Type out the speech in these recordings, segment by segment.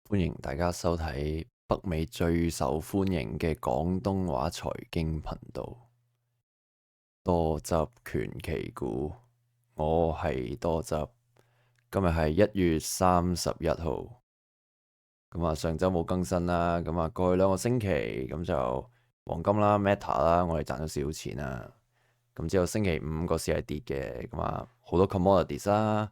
歡迎大家收睇北美最受歡迎嘅廣東話財經頻道多汁拳奇股，我係多汁。今日係1月31號，上週冇更新啦，過去2個星期就黃金啦、Meta 啦，我哋賺咗少少錢啦。之後星期五個市係跌嘅，好多 commodities 啦、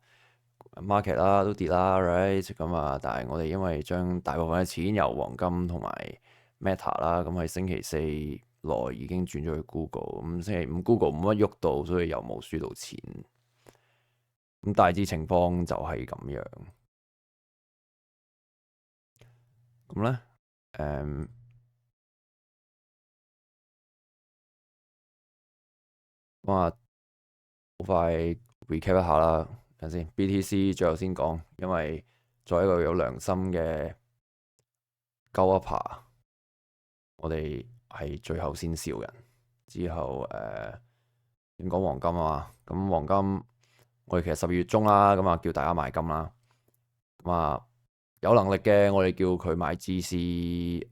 market 啦都跌啦，right 但係我哋因為將大部分嘅錢由黃金同埋 Meta 啦，喺星期四內已經轉咗去 Google，星期五 Google 冇乜喐到，所以又冇輸到錢。大致情況就係咁樣。咁咧，好快 recap 一下啦，等先。BTC 最後先講，因為作為一個有良心嘅鳩 upper，我哋係最後先笑人。之後點講黃金啊嘛？咁黃金我哋其實12月中啦，叫大家買金啦。有能力嘅我哋叫佢買 GC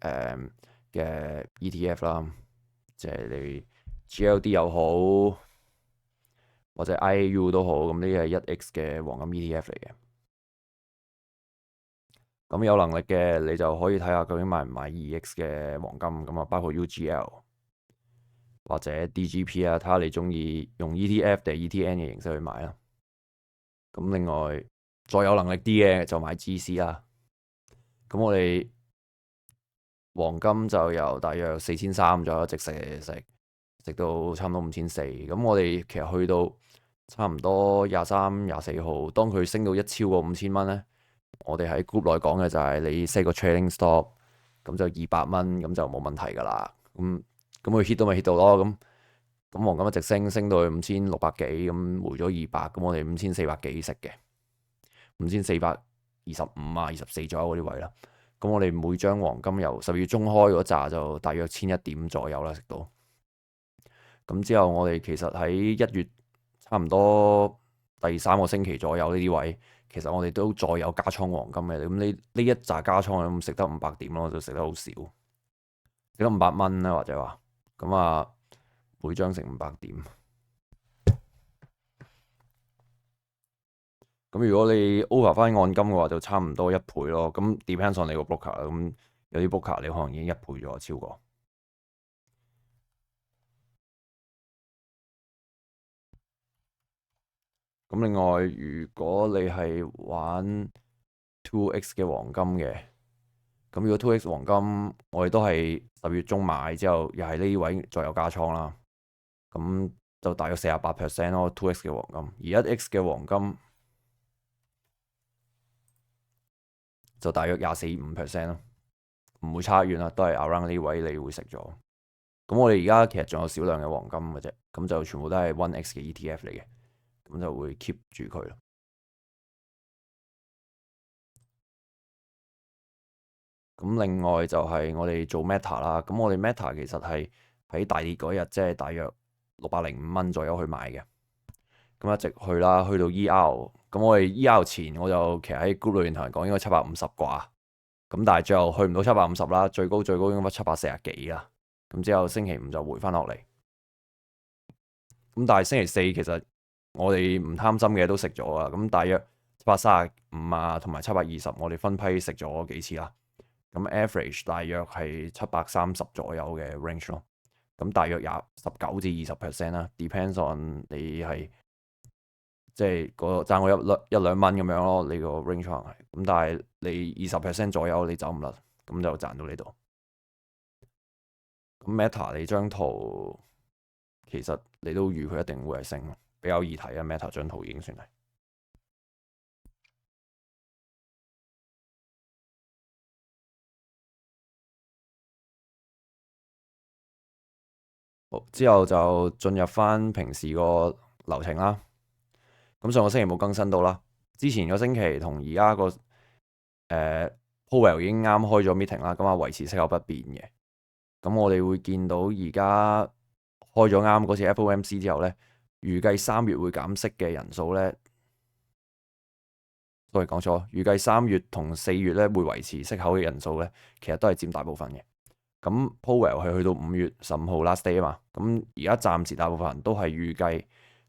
嘅 ETF 啦，即係你 GLD 又好，或者 IAU 都好，咁呢啲係1X 嘅黃金 ETF 嚟嘅。咁有能力嘅你就可以睇下究竟買唔買 2X 嘅黃金，包括 UGL 或者 DGP 啊，睇下你中意用 ETF 定 ETN 嘅形式去買啦。咁另外再有能力啲嘅就買 GC 啦。咁我哋黃金就由大約4300左右一直食到差唔多5400。咁我哋其實去到差唔多23、24號，當佢升到超過5000蚊呢，我哋喺 group 內講嘅就係你 set 個 trading stop，咁就200蚊，咁就冇問題噶啦。咁佢 hit 到咪 hit 到咯。咁黃金一直升到去5600幾，咁回咗200，咁我哋5400幾食嘅5425啊、24左右嗰啲位啦。咁我哋每張黃金由12月中開嗰扎就大約1100點左右啦，食到。咁之後我哋其實喺1月差唔多第3個星期左右呢啲位，其實我哋都再有加倉黃金嘅。咁呢一扎加倉咁食得500點咯，就食得好少，食得500蚊啦，或者話每張食500點。咁如果你 over 翻按金嘅話，就差唔多1倍咯。咁 depends on 你個 broker 啦。咁有啲 broker 你可能已經1倍咗，超過。咁另外，如果你係玩 2X 嘅黃金嘅，咁如果 2X 黃金，我哋都係10月中買之後，又係呢位再有加倉啦。咁就大約48% 咯，2X 嘅黃金。而 1X 嘅黃金就大約24.5% 咯，唔會差遠啦，都係 around 呢位你會食咗。咁我哋而家其實仲有少量嘅黃金嘅啫，咁就全部都係 1X 嘅 ETF 嚟嘅，咁就會 keep 住佢咯。咁另外就係我哋做 Meta 啦，咁我哋 Meta 其實係喺大跌嗰日，即係大約605蚊左右去買嘅，咁一直去啦，去到 ER，咁我哋 ER 前我就其實喺 group 裏面同人講應該750啩，咁但係最後去唔到750啦，最高應該740幾啦，咁之後星期五就回翻落嚟，咁但係星期四其實我哋唔貪心嘅都食咗啊，咁大約735啊同埋720，我哋分批食咗幾次啦。咁 average 大約係730左右嘅 range 咯，咁大約19至20% 啦，depends on 你係即係賺我一兩蚊咁樣咯，你個 range 可能係，咁但係你20% 左右你走唔甩，咁就賺到呢度。咁 Meta 你張圖其實你都預佢一定會係升，比較易睇啊。Meta 張圖已經算係。好，之後就進入翻平時個流程啦。咁上個星期冇更新到啦，之前個星期同而家個Powell 已經啱開咗 meeting 啦，咁維持息口不變嘅。咁我哋會見到而家開咗啱嗰次 FOMC 之後呢，預計3月會減息嘅人數呢，都係講錯，預計3月同4月咧會維持息口嘅人數咧，其實都係佔大部分嘅。咁 Powell 係去到5月15號 last day 啊嘛，咁而家暫時大部分人都係預計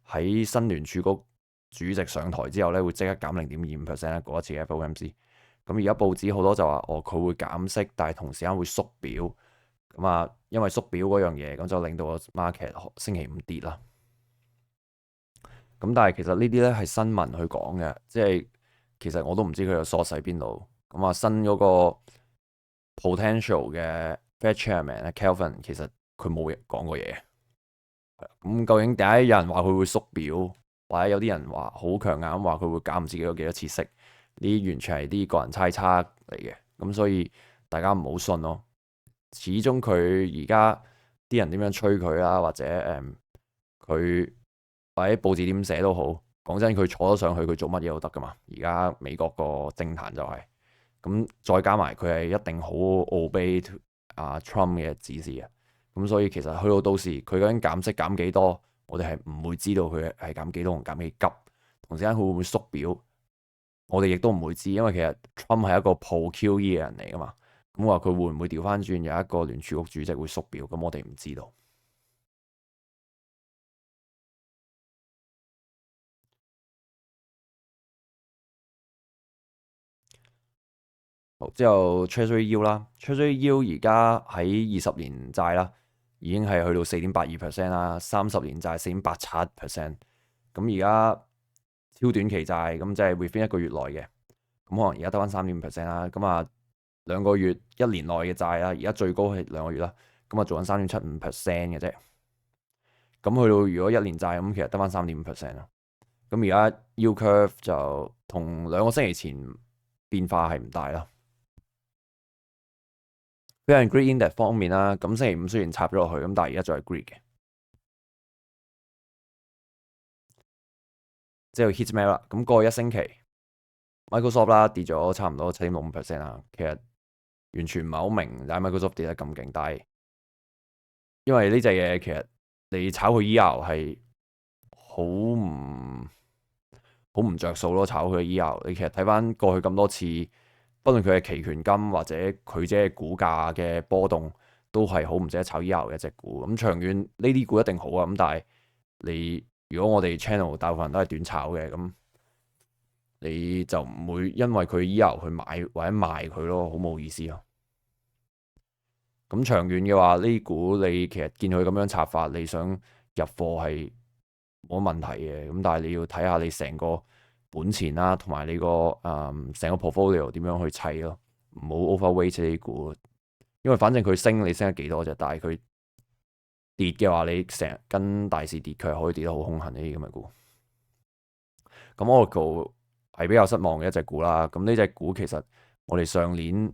喺新聯儲局主席上台之後咧，會即刻減0.25%咧嗰一次嘅 FOMC。咁而家報紙好多就話佢會減息，但係同時間會縮表。咁啊，因為縮表嗰樣嘢，咁就令到個 market 星期五跌啦。咁但係其實呢啲咧係新聞去講嘅，即係其實我都唔知佢嘅 source 喺邊度。咁啊，新嗰個 potential 嘅 Fed Chairman 咧 Kelvin 其實佢冇講過嘢。咁究竟點解有人話佢會縮表，或者有啲人話好強硬話佢會減唔知幾多次息？呢啲完全係啲個人猜測嚟嘅。咁所以大家唔好信咯。始終佢而家啲人點樣吹佢啦，或者佢或者報紙點寫都好，講真佢坐咗上去，佢做乜嘢都得噶嘛。而家美國個政壇就係咁，再加埋佢係一定好 obey Trump 嘅指示嘅。咁所以其實去到時佢究竟減息減幾多，我哋係唔會知道佢係減幾多同減幾急。同時間佢會唔會縮表，我哋亦都唔會知，因為其實 Trump 係一個 pro QE 嘅人嚟噶嘛。咁話佢會唔會調翻轉有一個聯儲局主席會縮表，咁我哋唔知道。好，之後 Treasury Yield 啦，Treasury Yield 而家喺20年債啦，已經係去到4.82% 啦，30年債4.87%。咁而家超短期債咁即係 within 一個月內嘅，咁可能而家得翻3.5% 啦。咁啊2個月1年內嘅債啦，而家最高係2個月啦，咁啊做緊3.75% 嘅啫。咁去到如果1年債咁，其實得翻3.5% 啦。咁而家 Yield Curve 就同2個星期前變化係唔大啦。Fear and Greed Index 方面啦，咁星期五雖然插咗落去，咁但係而家仲係 Greed 嘅。之後 Heatmap 啦，咁過去一星期 Microsoft 啦跌咗差唔多7.65% 啦。其實完全唔係好明，但係 Microsoft 跌得咁勁，但係因為呢隻嘢其實你炒佢 ER 係好唔着數咯，炒佢 ER。你其實睇翻過去咁多次，不論佢係期權金或者佢即係股價嘅波動，都係好唔值得炒 ER 嘅一隻股。咁長遠呢啲股一定好啊。咁但係你如果我哋 channel 大部分人都係短炒嘅，咁你就唔會因為佢 ER 去買或者賣佢咯，好冇意思咯。咁長遠嘅話，呢啲股你其實見佢咁樣插法，你想入貨係冇乜問題嘅。咁但係你要睇下你成個本錢啦，同埋你個成個 portfolio 點樣去砌咯，唔好 overweight 呢啲股。因為反正佢升，你升得幾多啫？但係佢跌嘅話，你成日跟大市跌，佢係可以跌得好兇狠呢啲咁嘅股。咁 Oracle 係比較失望嘅一隻股啦。咁呢隻股其實我哋上年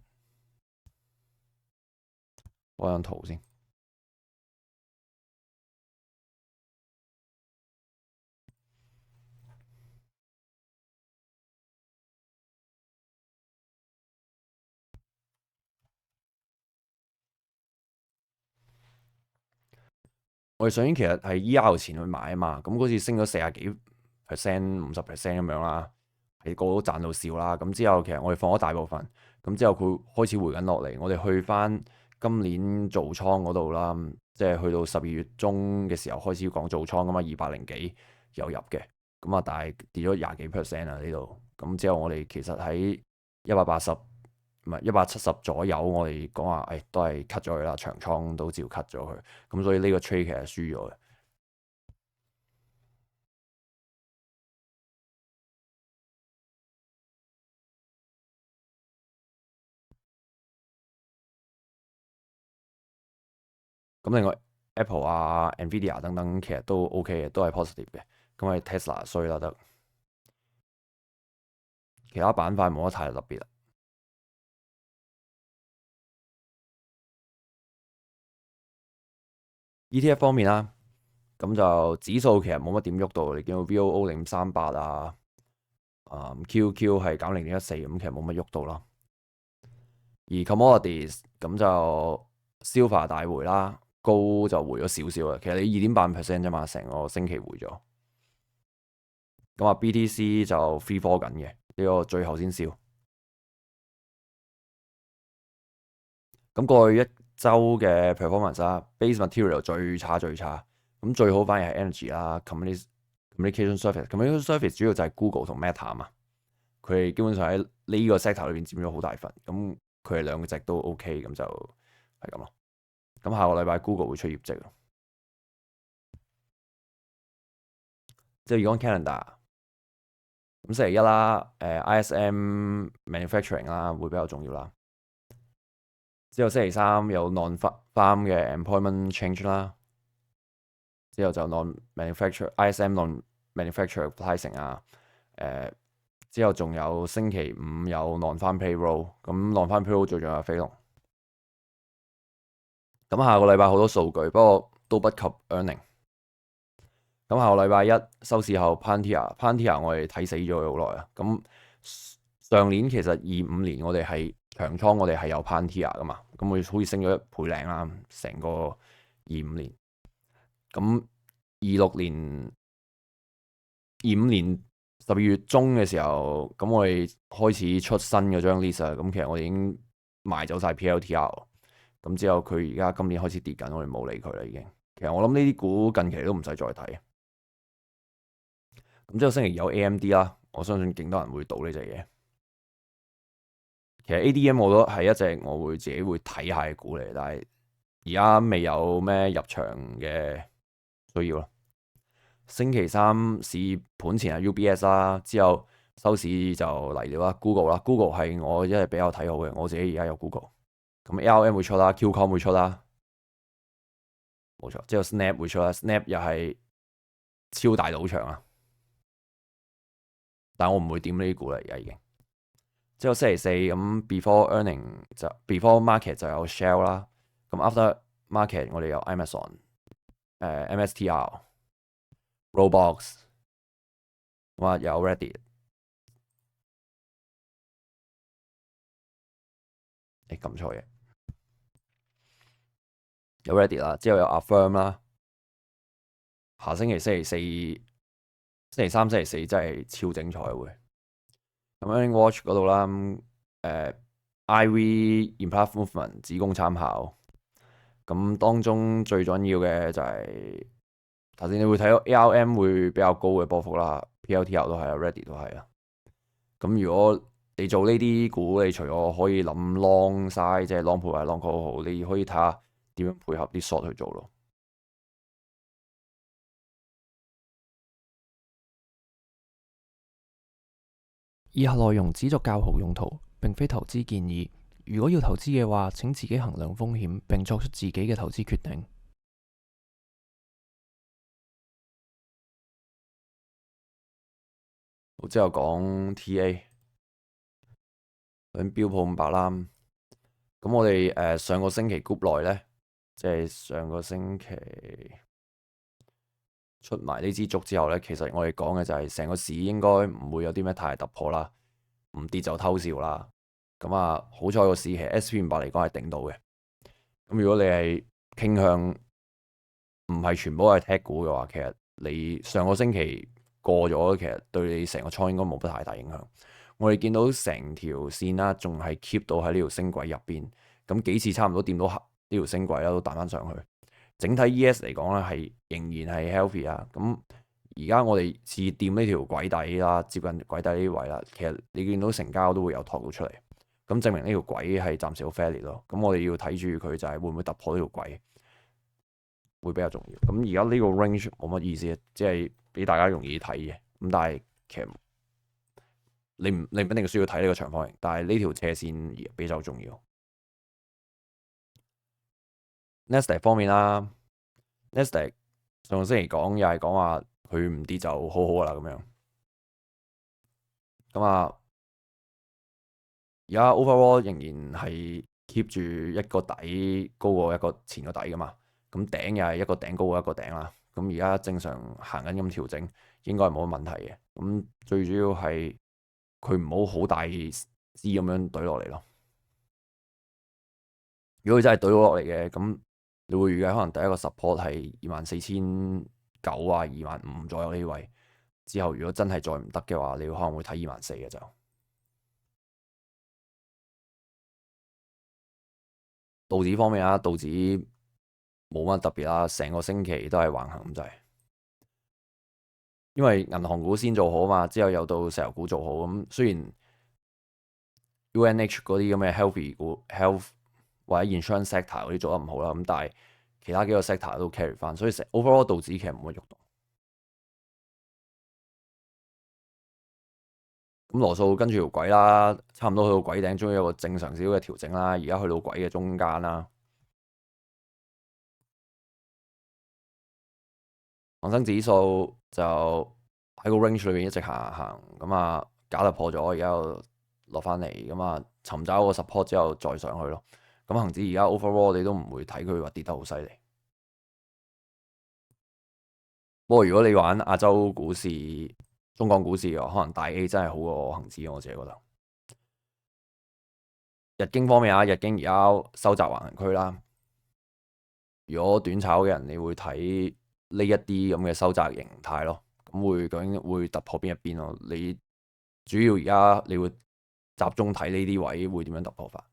攞張圖先。我哋上年其實係 ER 前去買啊嘛，咁嗰次升咗40幾%、50% 咁樣啦，係個個都賺到笑啦。咁之後其實我哋放咗大部分，咁之後佢開始回緊落嚟，我哋去翻今年做倉嗰度啦，即係去到12月中嘅時候開始講做倉噶嘛，200幾有入嘅，咁啊但係跌咗20幾%啊呢度。咁之後我哋其實喺180唔係170左右，我哋講話都係 cut 咗佢啦，長倉都照 cut 咗佢。咁所以呢個 trade 其實輸咗嘅。咁另外 Apple 啊、Nvidia 等等其實都 OK 嘅，都係 positive 嘅。咁係 Tesla 衰啦得，其他板塊冇乜太特別啦。ETF 方面啦，咁就指數其實冇乜點喐到，你見到 VOO 0.38啊，QQ 係減0.14，咁其實冇乜喐到啦。而 commodities 咁就 silver 大回啦，高就回咗少少啊。其實你2.8% 啫嘛，成個星期回咗。咁啊 BTC 就 free fall 緊嘅，呢個最後先燒。咁過去一周嘅 performance 啦，base material 最差，咁最好反而係 energy 啦，communication service，communication service 主要就係 Google 同 Meta 嘛，佢哋基本上喺呢個 sector 裏邊佔咗好大份，咁佢哋兩隻都 OK，咁就係咁咯。咁下個禮拜 Google 會出業績，即係如果 calendar，咁星期一啦，ISM manufacturing 啦會比較重要啦。之後星期三有 non-farm 嘅 employment change 啦，之後就 non-manufacture ISM non-manufacture pricing 啊，之後仲有星期五有 non-farm payroll，咁 non-farm payroll 最重要係非農。咁下個禮拜好多數據，不過都不及 earning。咁下個禮拜一收市後 Palantir 我哋睇死咗佢好耐啊。咁上年其實25年我哋係長倉，我哋係有 Palantir 噶嘛，咁佢好似升咗1倍零啦，成個25年。咁25年12月中嘅時候，咁我哋開始出新嗰張 list 啊，咁其實我哋已經賣走晒 PLTR，咁之後佢而家今年開始跌緊，我哋冇理佢啦已經。其實我諗呢啲股近期都唔使再睇。咁之後星期二有 AMD 啦，我相信勁多人會賭呢隻嘢。其實 ADM 我都係一隻我會自己會睇下嘅股嚟，但係而家未有咩入場嘅需要咯。星期三市盤前係 UBS 啦，之後收市就嚟了啦 Google 啦，Google 係我一係比較睇好嘅，我自己而家有 Google。咁 ARM 會出啦，Qcom 會出啦，冇錯。之後 Snap 會出啦，Snap 又係超大賭場啊！但我唔會點呢啲股啦，而家已經。之後星期四咁 before earning 就 before market 就有 Shell 啦，咁 after market 我哋有 Amazon、MSTR、Roblox， 咁有 Reddit， 撳錯嘢，有 Reddit 啦，之後有 Affirm 啦。下星期星期三、星期四真係超精彩會。咁 Earning Watch 嗰度啦，IV Impulse Movement 只供參考。咁當中最重要嘅就係頭先你會睇到 ARM 會比較高嘅波幅啦，PLTR 都係啊 ，Reddit 都係啊。咁如果你做呢啲股，你除咗可以諗 long side，即係 long put 或者 long call 好，你可以睇下點樣配合啲 short 去做咯。以下內容只作教學用途，並非投資建議。如果要投資嘅話，請自己衡量風險，並作出自己嘅投資決定。之後講 TA， 咁標普500啦。咁我哋上個星期 group 內咧，即係上個星期出埋呢支燭之後咧，其實我哋講嘅就係成個市應該唔會有啲咩太大突破啦，唔跌就偷笑啦。咁好彩個市其實 SP500嚟講係頂到嘅。咁如果你係傾向唔係全部係 tech 股嘅話，其實你上個星期過咗，其實對你成個倉應該冇乜太大影響。我哋見到成條線啦，仲係 keep 到喺呢條升軌入邊，咁幾次差唔多掂到呢條升軌啦，都彈翻上去。整體 ES 嚟講咧，係仍然係 healthy 啊。咁而家我哋試掂呢條軌底啦，接近軌底呢位啦，其實你見到成交都會有托到出嚟，咁證明呢條軌係暫時好 fairly 咯。咁我哋要睇住佢就係會唔會突破呢條軌，會比較重要。咁而家呢個 range 冇乜意思，即係俾大家容易睇嘅。咁但係其實你唔一定需要睇呢個長方形，但係呢條斜線比較重要。Nasdaq 方面啦，Nasdaq 上個星期講又係講話佢唔跌就好好啦咁樣。咁而家 overall 仍然係 keep 住一個底高過一個前個底噶嘛。咁頂又係一個頂高過一個頂啦。咁而家正常行緊咁調整，應該係冇乜問題嘅。咁最主要係佢唔好好大支咁樣懟落嚟咯。如果佢真係懟到落嚟嘅，咁你會預計可能第一個 support 係24,900啊、25,000左右呢位。之後如果真係再唔得嘅話，你可能會睇24,000嘅就。道指方面啊，道指冇乜特別啦，成個星期都係橫行咁滯。因為銀行股先做好嘛，之後又到石油股做好咁。雖然 UNH 嗰啲咁嘅 healthy 股、health 或者 insurance sector 嗰啲做得唔好啦，咁但係其他幾個 sector 都 carry 翻，所以成 overall 道指其實冇乜喐動。咁羅素跟住條軌啦，差唔多去到軌頂，終於有個正常少少嘅調整啦。而家去到軌嘅中間啦。恒生指數就喺個 range 裏邊一直行，咁啊假突破咗，而家又落翻嚟，咁啊尋找個 support 之後再上去咯。咁恒指而家 overall 你都唔會睇佢話跌得好犀利。不過如果你玩亞洲股市、中港股市嘅話，可能大 A 真係好過恒指，我自己覺得。日經方面啊，日經而家收窄橫行區啦。如果短炒嘅人，你會睇呢一啲咁嘅收窄形態咯。咁究竟會突破邊一邊咯？你主要而家你會集中睇呢啲位會點樣突破法？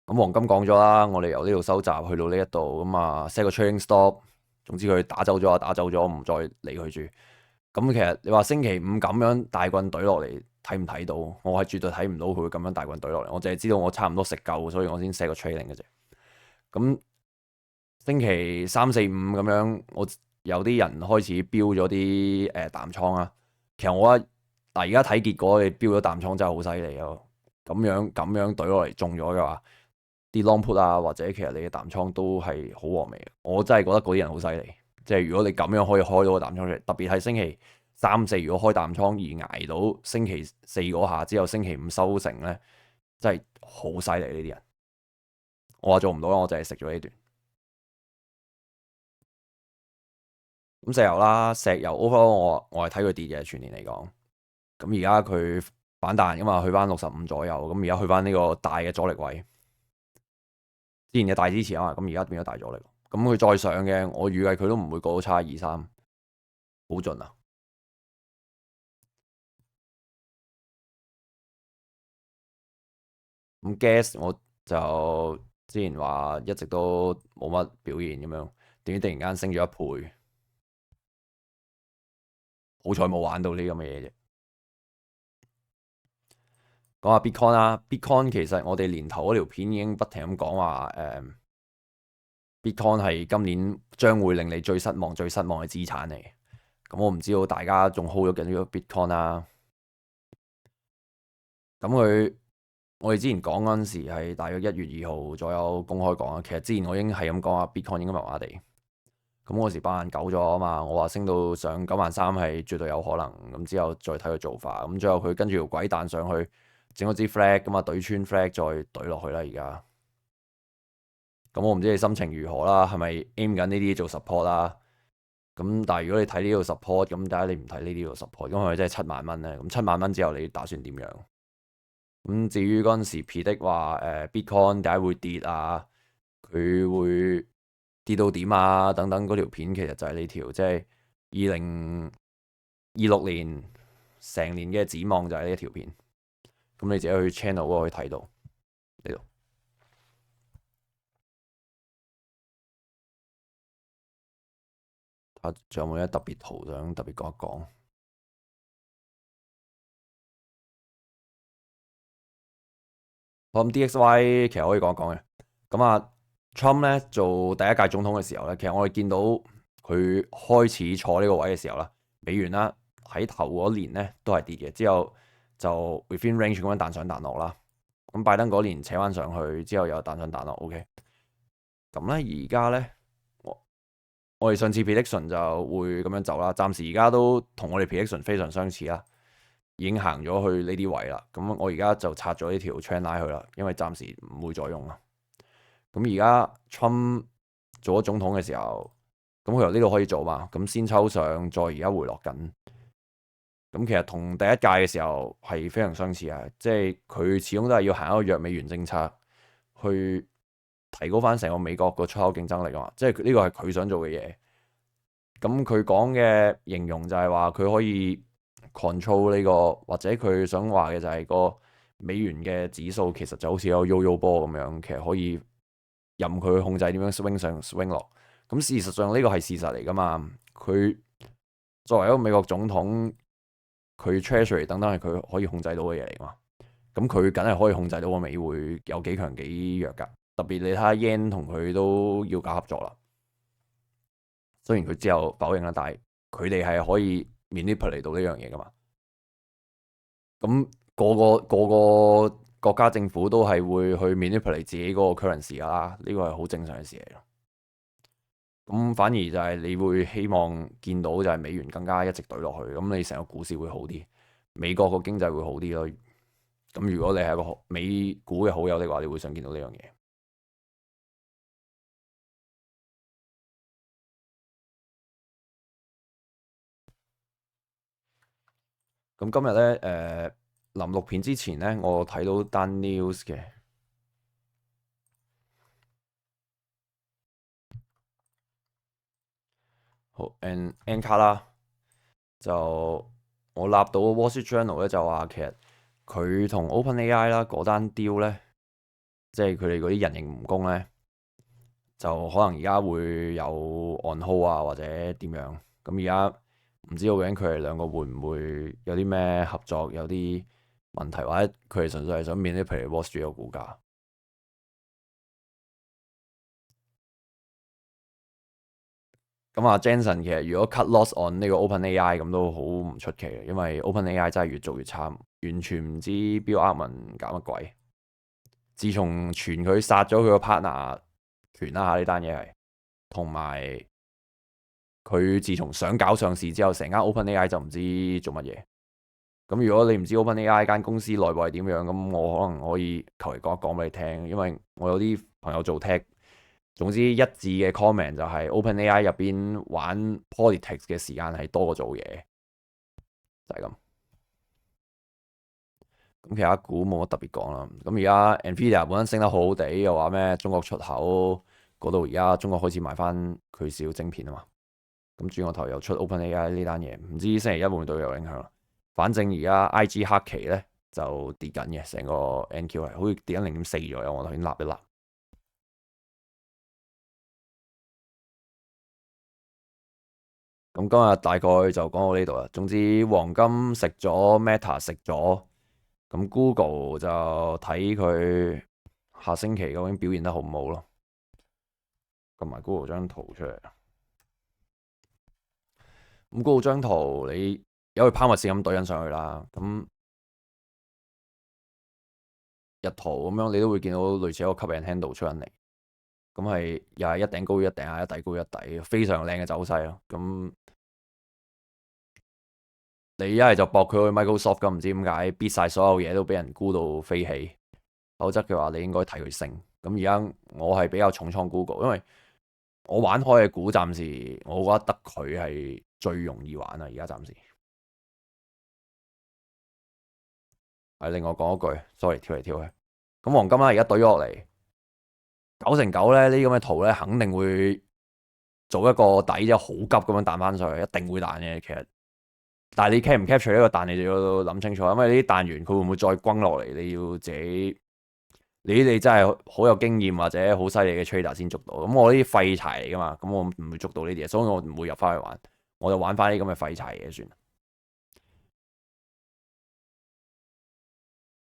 咁黃金講咗啦，我哋由呢度收集去到呢一度，咁啊 set 個 trading stop。總之佢打走咗就打走咗，唔再理佢住。咁其實你話星期五咁樣大棍隊落嚟，睇唔睇到？我係絕對睇唔到佢會咁樣大棍隊落嚟。我淨係知道我差唔多食夠，所以我先 set 個 trading 嘅啫。咁星期三四五咁樣，我有啲人開始標咗啲淡倉啊。其實我覺得嗱，而家睇結果，你標咗淡倉真係好犀利咯。咁樣懟落嚟中咗嘅話，啲 long put 啊，或者其實你嘅淡倉都係好和味嘅。我真係覺得嗰啲人好犀利。即係如果你咁樣可以開到個淡倉出嚟，特別係星期三四如果開淡倉而捱到星期四嗰下之後，星期五收成呢，真係好犀利呢啲人。我話做唔到啦，我就係食咗呢段。咁石油啦，石油 overall 我係睇佢跌嘅，全年嚟講。咁而家佢反彈噶嘛，去翻65左右。咁而家去翻呢個大嘅阻力位，之前嘅大支持啊嘛，咁而家變咗大阻力。咁佢再上嘅，我預計佢都唔會過到差23，好盡啊！咁 gas 我就之前話一直都冇乜表現咁樣，點知突然間升咗1倍，好彩冇玩到呢咁嘅嘢啫。講下 Bitcoin 啦，Bitcoin 其實我哋年頭嗰條片已經不停咁講話Bitcoin 係今年將會令你最失望嘅資產嚟。咁我唔知道大家仲 hold 咗緊呢個 Bitcoin 啦。咁我哋之前講嗰陣時係大約1月2號左右公開講啊。其實之前我已經係咁講啊，Bitcoin 應該麻麻地。咁嗰時89000咗啊嘛，我話升到上93000係絕對有可能。咁之後再睇佢做法。咁最後佢跟住條軌彈上去，整咗支 flag 咁啊，懟穿 flag 再懟落去啦。而家咁我唔知你心情如何啦，係咪 aim 緊呢啲做 support 啦？咁但係如果你睇呢度 support，咁點解你唔睇呢啲度 support？咁係咪真係7萬蚊咧？咁7萬蚊之後你打算點樣？咁至於嗰陣時 predict 話Bitcoin 點解會跌啊？佢會跌到點啊？等等嗰條片其實就係呢條，即係2026年成年嘅展望就係呢一條片。咁你自己去 channel 嗰度可以睇到呢度。睇下仲有冇啲特別圖想特別講一講。咁 DXY 其實可以講一講嘅。咁啊 Trump 咧做第一屆總統嘅時候咧，其實我哋見到佢開始坐呢個位嘅時候啦，美元啦喺頭嗰年咧都係跌嘅，之後就 within range 咁樣彈上彈落啦。咁拜登嗰年扯翻上去之後又彈上彈落 ，OK。咁咧而家咧我哋上次 prediction 就會咁樣走啦，暫時而家都同我哋 prediction 非常相似啦。已經行咗去呢啲位啦，咁我而家就拆咗呢條 trend line 去啦，因為暫時唔會再用啦。咁而家 Trump 做咗總統嘅時候，咁佢由呢度可以做嘛，咁先抽上，再而家回落緊。咁其實同第一屆嘅時候係非常相似啊，即係佢始終都係要行一個弱美元政策，去提高翻成個美國個出口競爭力啊嘛，即係呢個係佢想做嘅嘢。咁佢講嘅形容就係話佢可以control 呢個，或者佢想話嘅就係個美元嘅指數其實就好似有 yo-yo 波咁樣，其實可以任佢控制點樣 swing 上 swing 落。咁事實上呢個係事實嚟噶嘛？佢作為一個美國總統，佢 treasury 等等係佢可以控制到嘅嘢嚟嘛。咁佢梗係可以控制到個美匯有幾強幾弱噶。特別你睇下 yen 同佢都要搞合作啦。雖然佢之後否認啦，但係佢哋係可以 manipulate 到呢樣嘢噶嘛。咁個國家政府都係會去 manipulate 自己嗰個 currency 噶啦，呢個係好正常嘅事嚟咯。咁反而就係你會希望見到就係美元更加一直對落去，咁你成個股市會好啲，美國個經濟會好啲咯。咁如果你係一個美股嘅好友的話，你會想見到呢樣嘢。咁今日呢，臨錄片之前呢，我睇到單 news 嘅，好 N 卡啦，就我立到 Wall Street Journal 咧，就話其實佢同 OpenAI 啦嗰單 deal 咧，即係佢哋嗰啲人形蜈蚣咧，就可能而家會有 on hold 啊，或者點樣。咁而家唔知道究竟佢哋兩個會唔會有啲咩合作，有啲問題，或者佢哋純粹係想面啲譬如 Wall Street 嘅股價。咁啊，Jensen 其實如果 cut loss on 呢個 OpenAI 咁都好唔出奇嘅，因為 OpenAI 真係越做越差，完全唔知 Bill Ackman 搞乜鬼。自從傳佢殺咗佢個 partner 權啦嚇，呢單嘢係，同埋佢自從想搞上市之後，成間 OpenAI 就唔知做乜嘢。咁如果你唔知 OpenAI 間公司內部係點樣，咁我可能可以求其講一講俾你聽，因為我有啲朋友做 tech。總之一致嘅 comment 就係 OpenAI 入邊玩 politics 嘅時間係多過做嘢，就係咁。咁其他股冇乜特別講啦。咁而家 Nvidia 本身升得好好地，又話咩中國出口嗰度，而家中國開始賣翻佢少晶片啊嘛。咁轉個頭又出 OpenAI 呢單嘢，唔知星期一會唔會對佢有影響？反正而家 IG 黑期咧就跌緊嘅，成個 NQ 係好似跌緊0.4左右，我頭先立一立。咁今日大概就講到呢度啦。總之黃金食咗 ，Meta 食咗，咁 Google 就睇佢下星期究竟表現得好唔好咯。撳埋 Google 張圖出嚟。咁 Google 張圖你有佢拋物線咁對緊上去啦。咁日圖咁樣你都會見到類似一個吸引 handle 出緊嚟。咁係又係一頂高於一頂啊，一底高於一底，非常靚嘅走勢咯。咁你一係就搏佢去 Microsoft 咁，唔知點解必晒所有嘢都俾人沽到飛起，否則嘅話你應該睇佢升。咁而家我係比較重倉 Google，因為我玩開嘅股暫時我覺得佢係最容易玩啊。而家暫時係另外講一句，sorry 跳嚟跳去。咁黃金啦，而家懟咗落嚟9成9咧，呢啲咁嘅圖咧肯定會做一個底，之後好急咁樣彈翻上去，一定會彈嘅。其實，但係你 capture 唔 capture 呢個彈，你就要諗清楚，因為呢啲彈完佢會唔會再轟落嚟，你要自己，你哋真係好有經驗或者好犀利嘅 trader 先捉到。咁我呢啲廢柴嚟噶嘛，咁我唔會捉到呢啲嘢，所以我唔會入翻去玩，我就玩翻啲咁嘅廢柴嘢算。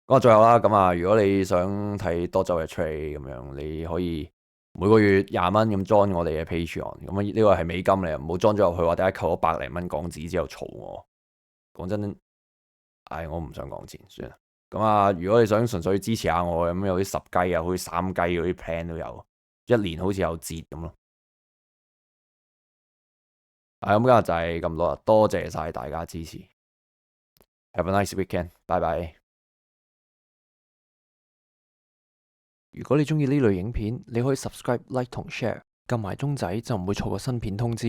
咁啊，最後啦，咁啊，如果你想睇多周嘅 trade 咁樣，你可以每個月20蚊咁 join 我哋嘅 Patreon，咁啊呢個係美金嚟，唔好 join 咗入去，或者扣咗100零蚊港紙之後嘈我。講真，我唔想講錢，算啦。咁啊，如果你想純粹支持下我，咁有啲10雞啊，好似3雞嗰啲 plan 都有，一年好似有折咁咯。咁今日就係咁多啦，多謝晒大家支持。Have a nice weekend，拜拜。如果你中意呢類影片，你可以 subscribe、like 同 share，撳埋鐘仔就唔會錯過新片通知。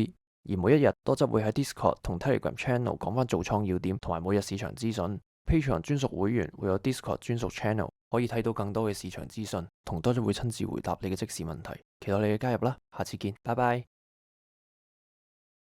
而每一日多則會喺 Discord 同 Telegram Channel 講翻做倉要點同埋每日市場資訊。Patreon 專屬會員會有 Discord 專屬 Channel，可以睇到更多嘅市場資訊，同多則會親自回答你嘅即時問題。期待你嘅加入啦，下次見，拜拜。